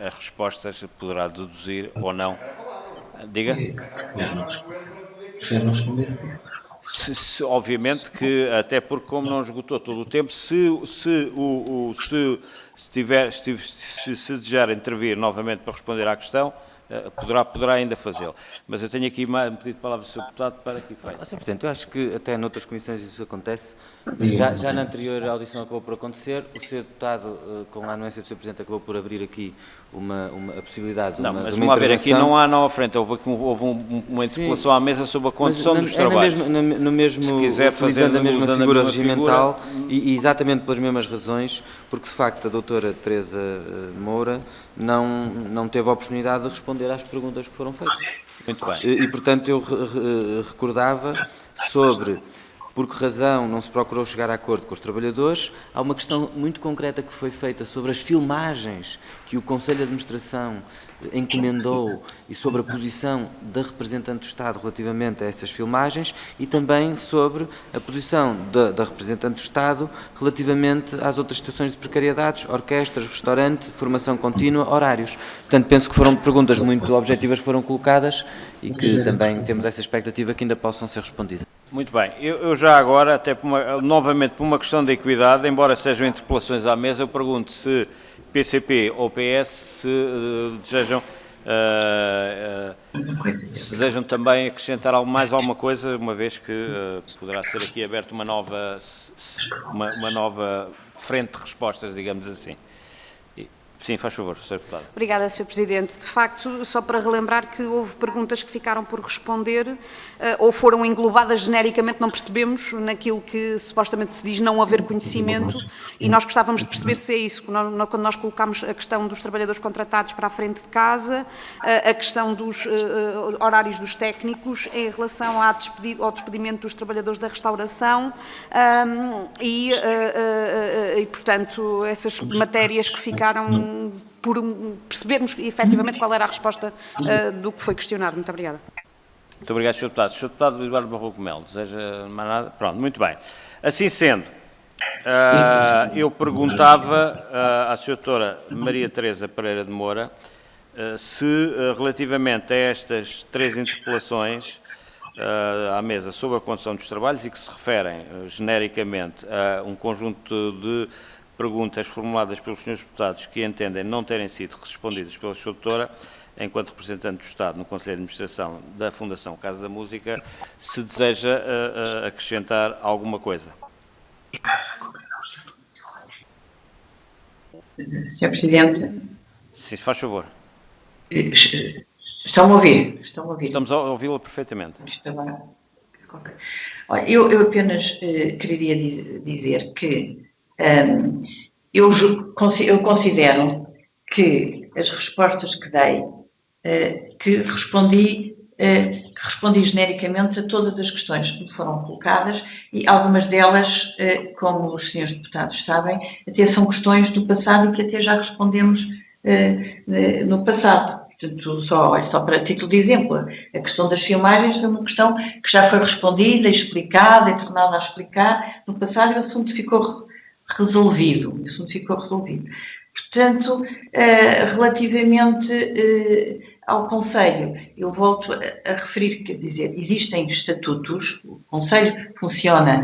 as respostas poderá deduzir ou não. Diga. Obviamente que, até porque como não esgotou todo o tempo, se desejar intervir novamente para responder à questão, poderá ainda fazê-lo. Mas eu tenho aqui um pedido de palavra do Sr. Deputado para que efeito. Sr. Presidente, eu acho que até noutras comissões isso acontece, mas já na anterior audição acabou por acontecer, o Sr. Deputado, com a anuência do Sr. Presidente, acabou por abrir aqui a possibilidade de uma mas intervenção. Vamos ver, aqui não há na frente, houve uma interpelação à mesa sobre a condução dos trabalhos. No mesmo, se quiser fazer utilizando a mesma figura regimental e exatamente pelas mesmas razões, porque de facto a doutora Teresa Moura não teve a oportunidade de responder às perguntas que foram feitas. Muito bem. E portanto eu recordava sobre por que razão não se procurou chegar a acordo com os trabalhadores. Há uma questão muito concreta que foi feita sobre as filmagens que o Conselho de Administração encomendou e sobre a posição da representante do Estado relativamente a essas filmagens e também sobre a posição da representante do Estado relativamente às outras situações de precariedades, orquestras, restaurante, formação contínua, horários. Portanto, penso que foram perguntas muito objetivas que foram colocadas e que também temos essa expectativa que ainda possam ser respondidas. Muito bem. Eu já agora, até novamente por uma questão de equidade, embora sejam interpelações à mesa, eu pergunto se PCP ou PS desejam também acrescentar mais alguma coisa, uma vez que poderá ser aqui aberta uma nova frente de respostas, digamos assim. Sim, faz favor, Sr. Deputado. Obrigada, Sr. Presidente. De facto, só para relembrar que houve perguntas que ficaram por responder ou foram englobadas genericamente, não percebemos, naquilo que supostamente se diz não haver conhecimento, e nós gostávamos de perceber se é isso. Quando nós colocámos a questão dos trabalhadores contratados para a frente de casa, a questão dos horários dos técnicos em relação ao despedimento dos trabalhadores da restauração e, portanto, essas matérias que ficaram por percebermos efetivamente qual era a resposta do que foi questionado. Muito obrigada. Muito obrigado, Sr. Deputado. Sr. Deputado Eduardo Barroco Melo, deseja mais nada? Pronto, muito bem. Assim sendo, eu perguntava à Sra. Doutora Maria Teresa Pereira de Moura se, relativamente a estas 3 interpelações à mesa sobre a condução dos trabalhos e que se referem genericamente a um conjunto de perguntas formuladas pelos senhores deputados que entendem não terem sido respondidas pela Sra. Doutora, enquanto representante do Estado no Conselho de Administração da Fundação Casa da Música, se deseja acrescentar alguma coisa. Sr. Presidente. Sim, faz favor. Estão-me a ouvir? Estamos a ouvi-la perfeitamente. Olha, eu apenas queria dizer que eu considero que as respostas que dei, que respondi genericamente a todas as questões que me foram colocadas e algumas delas, como os senhores deputados sabem, até são questões do passado e que até já respondemos no passado. Portanto, só para título de exemplo, a questão das filmagens foi uma questão que já foi respondida, explicada e tornada a explicar no passado e o assunto ficou resolvido. Portanto, relativamente ao Conselho, eu volto a referir, quer dizer, existem estatutos, o Conselho funciona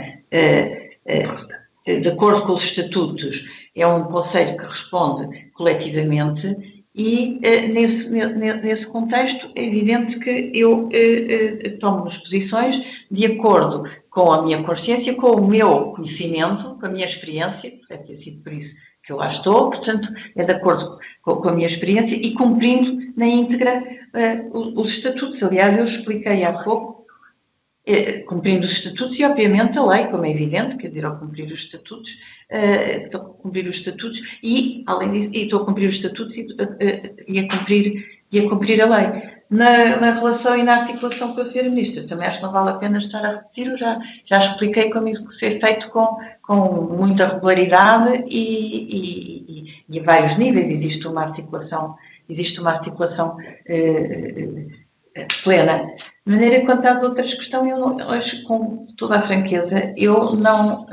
de acordo com os estatutos, é um Conselho que responde coletivamente e nesse contexto é evidente que eu tomo as posições de acordo com a minha consciência, com o meu conhecimento, com a minha experiência, deve ter sido por isso que eu lá estou, portanto, é de acordo com a minha experiência e cumprindo na íntegra os estatutos. Aliás, eu expliquei há pouco, cumprindo os estatutos e, obviamente, a lei, como é evidente, quer dizer, ao cumprir os estatutos, estou a cumprir os estatutos e, além disso, estou a cumprir os estatutos e a cumprir a lei. Na relação e na articulação com a Sra. Ministra, também acho que não vale a pena estar a repetir, eu já expliquei como isso é feito com muita regularidade e a vários níveis. Existe uma articulação plena. De maneira quanto às outras questões, hoje, com toda a franqueza, eu não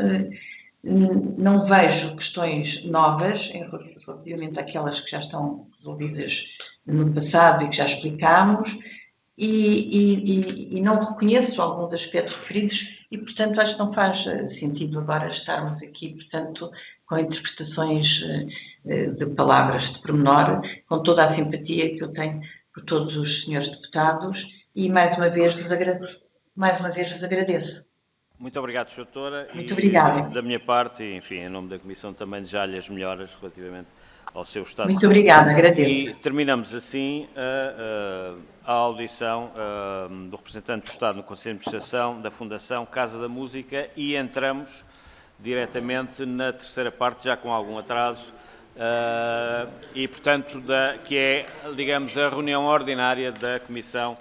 vejo questões novas, relativamente àquelas que já estão resolvidas no passado e que já explicámos, e não reconheço alguns aspectos referidos e, portanto, acho que não faz sentido agora estarmos aqui, portanto, com interpretações de palavras de pormenor, com toda a simpatia que eu tenho por todos os senhores deputados e, mais uma vez, vos agradeço. Muito obrigado, Sra. Doutora. Muito obrigada. Da minha parte, e, enfim, em nome da Comissão, também desejar-lhe as melhoras relativamente ao seu estado. Muito obrigada, agradeço. E terminamos assim a audição do representante do Estado no Conselho de Administração da Fundação Casa da Música e entramos diretamente na terceira parte, já com algum atraso, e, portanto, que é, digamos, a reunião ordinária da Comissão